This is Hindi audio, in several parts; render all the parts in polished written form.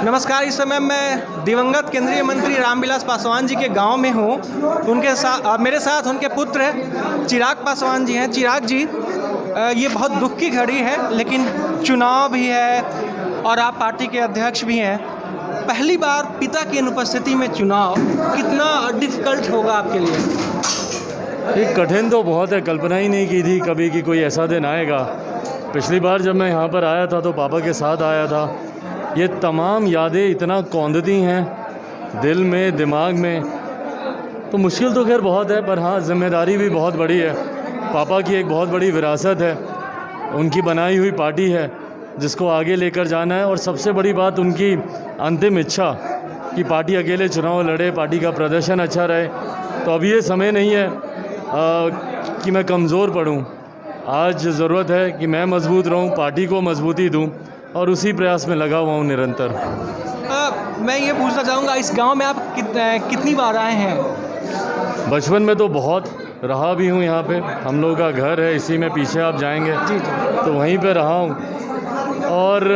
नमस्कार। इस समय मैं दिवंगत केंद्रीय मंत्री रामविलास पासवान जी के गांव में हूं। उनके साथ मेरे साथ उनके पुत्र चिराग पासवान जी हैं। चिराग जी, ये बहुत दुख की घड़ी है, लेकिन चुनाव भी है और आप पार्टी के अध्यक्ष भी हैं। पहली बार पिता की अनुपस्थिति में चुनाव कितना डिफ़िकल्ट होगा आपके लिए? ये कठिन तो बहुत है, कल्पना ही नहीं की थी कभी कि कोई ऐसा दिन आएगा। पिछली बार जब मैं यहाँ पर आया था तो पापा के साथ आया था। ये तमाम यादें इतना कौंधती हैं दिल में, दिमाग में। तो मुश्किल तो खैर बहुत है, पर हाँ, जिम्मेदारी भी बहुत बड़ी है। पापा की एक बहुत बड़ी विरासत है, उनकी बनाई हुई पार्टी है जिसको आगे लेकर जाना है। और सबसे बड़ी बात उनकी अंतिम इच्छा कि पार्टी अकेले चुनाव लड़े, पार्टी का प्रदर्शन अच्छा रहे। तो अभी ये समय नहीं है कि मैं कमज़ोर पड़ूं। आज ज़रूरत है कि मैं मजबूत रहूं, पार्टी को मजबूती दूं, और उसी प्रयास में लगा हुआ हूं निरंतर। मैं ये पूछना चाहूँगा, इस गांव में आप कितनी बार आए हैं? बचपन में तो बहुत रहा भी हूं यहाँ पे। हम लोगों का घर है इसी में, पीछे आप जाएंगे जी। तो वहीं पे रहा हूं। और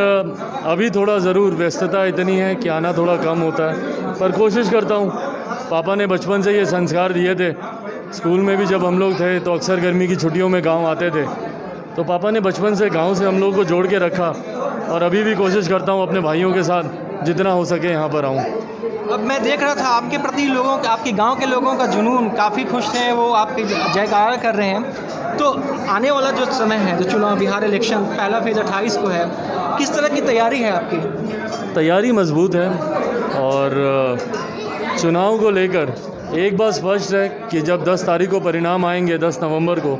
अभी थोड़ा ज़रूर व्यस्तता इतनी है कि आना थोड़ा कम होता है, पर कोशिश करता हूं। पापा ने बचपन से ये संस्कार दिए थे। स्कूल में भी जब हम लोग थे तो अक्सर गर्मी की छुट्टियों में गांव आते थे। तो पापा ने बचपन से गांव से हम लोग को जोड़ के रखा, और अभी भी कोशिश करता हूं अपने भाइयों के साथ जितना हो सके यहाँ पर आऊँ। अब मैं देख रहा था आपके प्रति आपके गांव के लोगों का जुनून, काफ़ी खुश हैं वो, आपके जयकारा कर रहे हैं। तो आने वाला जो समय है, जो चुनाव, बिहार इलेक्शन पहला फेज़ 28 को है, किस तरह की तैयारी है आपकी? तैयारी मजबूत है, और चुनाव को लेकर एक बात स्पष्ट है कि जब 10 तारीख को परिणाम आएंगे, 10 नवंबर को,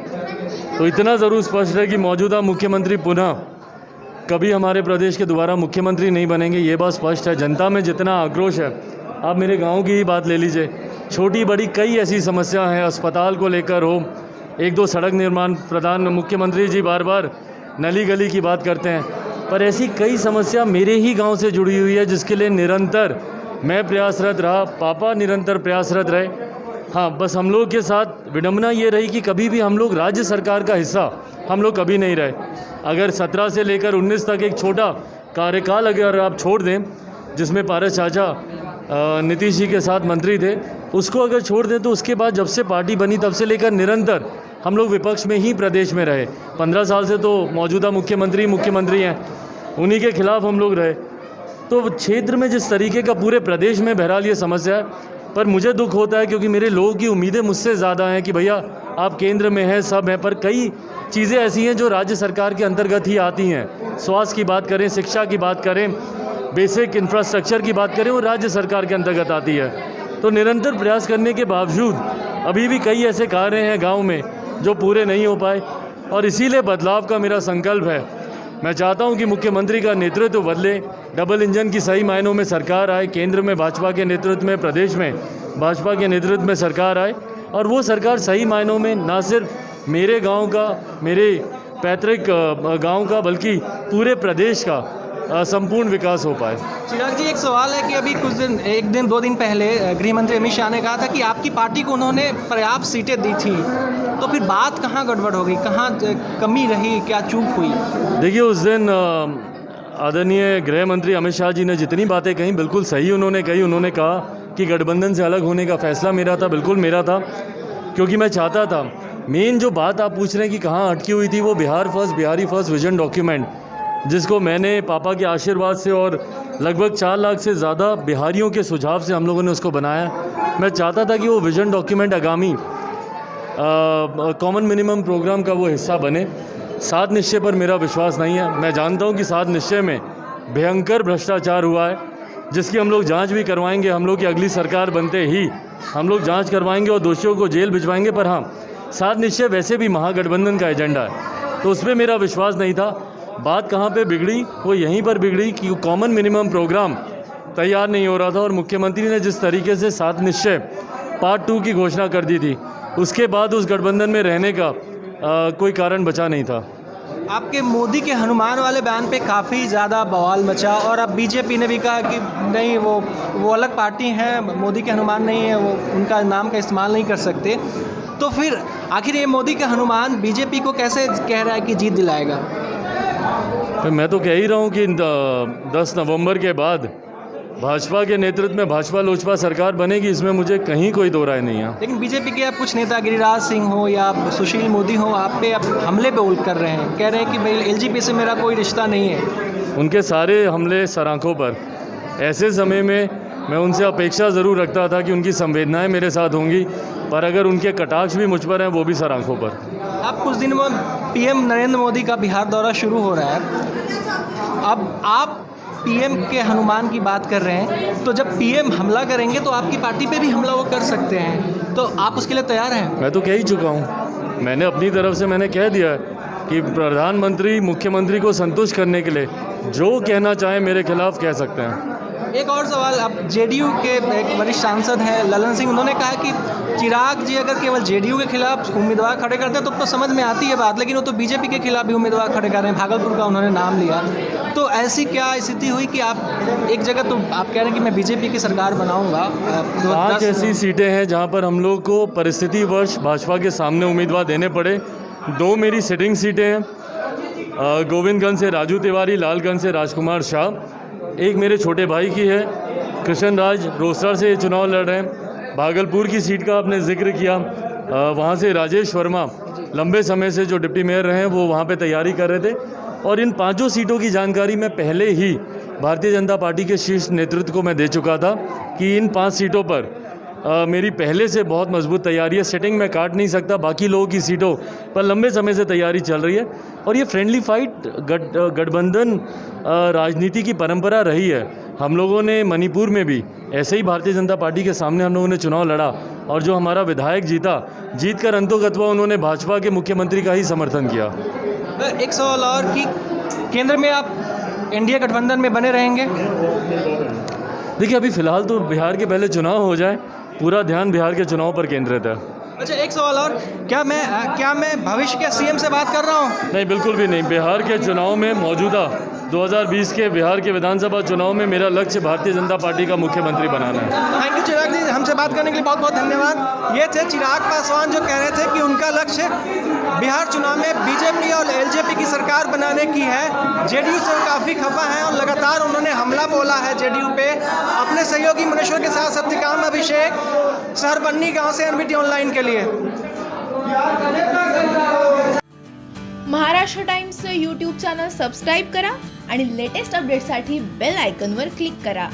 तो इतना ज़रूर स्पष्ट है कि मौजूदा मुख्यमंत्री पुनः कभी हमारे प्रदेश के दोबारा मुख्यमंत्री नहीं बनेंगे। ये बात स्पष्ट है। जनता में जितना आक्रोश है, आप मेरे गांव की ही बात ले लीजिए, छोटी बड़ी कई ऐसी समस्या हैं, अस्पताल को लेकर हो, 1-2 सड़क निर्माण, प्रधान मुख्यमंत्री जी बार बार नली गली की बात करते हैं, पर ऐसी कई समस्या मेरे ही गाँव से जुड़ी हुई है जिसके लिए निरंतर मैं प्रयासरत रहा, पापा निरंतर प्रयासरत रहे। हाँ, बस हम लोग के साथ विडंबना ये रही कि कभी भी हम लोग राज्य सरकार का हिस्सा हम लोग कभी नहीं रहे। अगर 17 से लेकर 19 तक एक छोटा कार्यकाल अगर आप छोड़ दें, जिसमें पारस चाचा नीतीश जी के साथ मंत्री थे, उसको अगर छोड़ दें, तो उसके बाद जब से पार्टी बनी तब से लेकर निरंतर हम लोग विपक्ष में ही प्रदेश में रहे। 15 साल से तो मौजूदा मुख्यमंत्री हैं, उन्हीं के खिलाफ हम लोग रहे। तो क्षेत्र में जिस तरीके का पूरे प्रदेश में बहरहाल ये समस्या है, पर मुझे दुख होता है क्योंकि मेरे लोगों की उम्मीदें मुझसे ज़्यादा हैं कि भैया आप केंद्र में हैं, सब हैं, पर कई चीज़ें ऐसी हैं जो राज्य सरकार के अंतर्गत ही आती हैं। स्वास्थ्य की बात करें, शिक्षा की बात करें, बेसिक इंफ्रास्ट्रक्चर की बात करें, वो राज्य सरकार के अंतर्गत आती है। तो निरंतर प्रयास करने के बावजूद अभी भी कई ऐसे कार्य हैं गाँव में जो पूरे नहीं हो पाए, और इसीलिए बदलाव का मेरा संकल्प है। मैं चाहता हूं कि मुख्यमंत्री का नेतृत्व बदले, डबल इंजन की सही मायनों में सरकार आए, केंद्र में भाजपा के नेतृत्व में, प्रदेश में भाजपा के नेतृत्व में सरकार आए, और वो सरकार सही मायनों में ना सिर्फ मेरे गांव का, मेरे पैतृक गांव का, बल्कि पूरे प्रदेश का संपूर्ण विकास हो पाए। चिराग जी, एक सवाल है कि अभी एक दिन 2 दिन पहले गृह मंत्री अमित शाह ने कहा था कि आपकी पार्टी को उन्होंने पर्याप्त सीटें दी थी, तो फिर बात कहाँ गड़बड़ हो गई, कहाँ कमी रही, क्या चूक हुई? देखिए, उस दिन आदरणीय गृह मंत्री अमित शाह जी ने जितनी बातें कही बिल्कुल सही उन्होंने कही। उन्होंने कहा कि गठबंधन से अलग होने का फैसला मेरा था, बिल्कुल मेरा था, क्योंकि मैं चाहता था। मेन जो बात आप पूछ रहे हैं कि कहाँ अटकी हुई थी, वो बिहारी फर्स्ट विजन डॉक्यूमेंट, जिसको मैंने पापा के आशीर्वाद से और लगभग 4 लाख से ज़्यादा बिहारियों के सुझाव से हम लोगों ने उसको बनाया। मैं चाहता था कि वो विजन डॉक्यूमेंट आगामी कॉमन मिनिमम प्रोग्राम का वो हिस्सा बने। 7 निश्चय पर मेरा विश्वास नहीं है। मैं जानता हूँ कि 7 निश्चय में भयंकर भ्रष्टाचार हुआ है, जिसकी हम लोग जांच भी करवाएंगे। हम लोग की अगली सरकार बनते ही हम लोग जांच करवाएंगे और दोषियों को जेल भिजवाएंगे। पर हाँ, 7 निश्चय वैसे भी महागठबंधन का एजेंडा है, तो उसमें मेरा विश्वास नहीं था। बात कहाँ पे बिगड़ी, वो यहीं पर बिगड़ी कि कॉमन मिनिमम प्रोग्राम तैयार नहीं हो रहा था, और मुख्यमंत्री ने जिस तरीके से 7 निश्चय पार्ट 2 की घोषणा कर दी थी, उसके बाद उस गठबंधन में रहने का कोई कारण बचा नहीं था। आपके मोदी के हनुमान वाले बयान पे काफ़ी ज़्यादा बवाल मचा, और अब बीजेपी ने भी कहा कि नहीं, वो अलग पार्टी है, मोदी के हनुमान नहीं है, वो उनका नाम का इस्तेमाल नहीं कर सकते। तो फिर आखिर ये मोदी का हनुमान बीजेपी को कैसे कह रहा है कि जीत दिलाएगा? मैं तो कह ही रहा हूँ कि 10 नवंबर के बाद भाजपा के नेतृत्व में भाजपा लोजपा सरकार बनेगी, इसमें मुझे कहीं कोई दो राय नहीं है। लेकिन बीजेपी के आप कुछ नेता गिरिराज सिंह हो या सुशील मोदी हो आप पे अब हमले पे उल्ट कर रहे हैं, कह रहे हैं कि भाई एलजेपी से मेरा कोई रिश्ता नहीं है। उनके सारे हमले सराखों पर, ऐसे समय में मैं उनसे अपेक्षा ज़रूर रखता था कि उनकी संवेदनाएं मेरे साथ होंगी, पर अगर उनके कटाक्ष भी मुझ पर हैं वो भी सराखों पर। अब कुछ दिन में पीएम नरेंद्र मोदी का बिहार दौरा शुरू हो रहा है, अब आप पीएम के हनुमान की बात कर रहे हैं, तो जब पीएम हमला करेंगे तो आपकी पार्टी पे भी हमला वो कर सकते हैं, तो आप उसके लिए तैयार हैं? मैं तो कह ही चुका हूँ, मैंने अपनी तरफ से मैंने कह दिया है कि प्रधानमंत्री मुख्यमंत्री को संतुष्ट करने के लिए जो कहना चाहें मेरे खिलाफ कह सकते हैं। एक और सवाल, अब जेडीयू के एक वरिष्ठ सांसद हैं ललन सिंह, उन्होंने कहा कि चिराग जी अगर केवल जेडीयू के खिलाफ उम्मीदवार खड़े करते हैं तो समझ में आती है बात, लेकिन वो तो बीजेपी के खिलाफ भी उम्मीदवार खड़े कर रहे हैं, भागलपुर का उन्होंने नाम लिया, तो ऐसी क्या स्थिति हुई कि आप एक जगह तो आप कह रहे हैं कि मैं बीजेपी की सरकार बनाऊंगा। 5 ऐसी सीटें हैं जहां पर हम लोग को परिस्थितिवश भाजपा के सामने उम्मीदवार देने पड़े। 2 मेरी सिटिंग सीटें हैं, गोविंदगंज से राजू तिवारी, लालगंज से राजकुमार शाह, एक मेरे छोटे भाई की है, कृष्ण राज रोसड़ा से चुनाव लड़ रहे हैं। भागलपुर की सीट का आपने जिक्र किया, वहाँ से राजेश वर्मा लंबे समय से जो डिप्टी मेयर रहे हैं वो वहाँ पे तैयारी कर रहे थे, और इन 5 सीटों की जानकारी मैं पहले ही भारतीय जनता पार्टी के शीर्ष नेतृत्व को मैं दे चुका था कि इन 5 सीटों पर मेरी पहले से बहुत मजबूत तैयारी है। सेटिंग में काट नहीं सकता, बाकी लोगों की सीटों पर लंबे समय से तैयारी चल रही है, और ये फ्रेंडली फाइट गठबंधन राजनीति की परंपरा रही है। हम लोगों ने मणिपुर में भी ऐसे ही भारतीय जनता पार्टी के सामने हम लोगों ने चुनाव लड़ा, और जो हमारा विधायक जीत कर अंतोगत्वा उन्होंने भाजपा के मुख्यमंत्री का ही समर्थन किया। एक सवाल और कि केंद्र में आप एनडीए गठबंधन में बने रहेंगे? देखिए, अभी फ़िलहाल तो बिहार के पहले चुनाव हो जाए, पूरा ध्यान बिहार के चुनाव पर केंद्रित है। अच्छा, एक सवाल और, क्या मैं भविष्य के सीएम से बात कर रहा हूँ? नहीं, बिल्कुल भी नहीं। बिहार के चुनाव में मौजूदा 2020 के बिहार के विधानसभा चुनाव में मेरा लक्ष्य भारतीय जनता पार्टी का मुख्यमंत्री बनाना है। थैंक यू चिराग जी, हमसे बात करने के लिए बहुत बहुत धन्यवाद। ये थे चिराग पासवान जो कह रहे थे कि उनका लक्ष्य बिहार चुनाव में बीजेपी और एलजेपी की सरकार बनाने की है। जेडीयू से काफ़ी खफा है और लगातार उन्होंने हमला बोला है जेडीयू पे। अपने सहयोगी मनेश्वर के साथ सत्यकाम अभिषेक, सहरबन्नी गांव से एनबीटी ऑनलाइन के लिए। महाराष्ट्र टाइम्सचं यूट्यूब चॅनल सबस्क्राईब करा आणि लेटेस्ट अपडेटसाठी बेल आयकॉनवर क्लिक करा।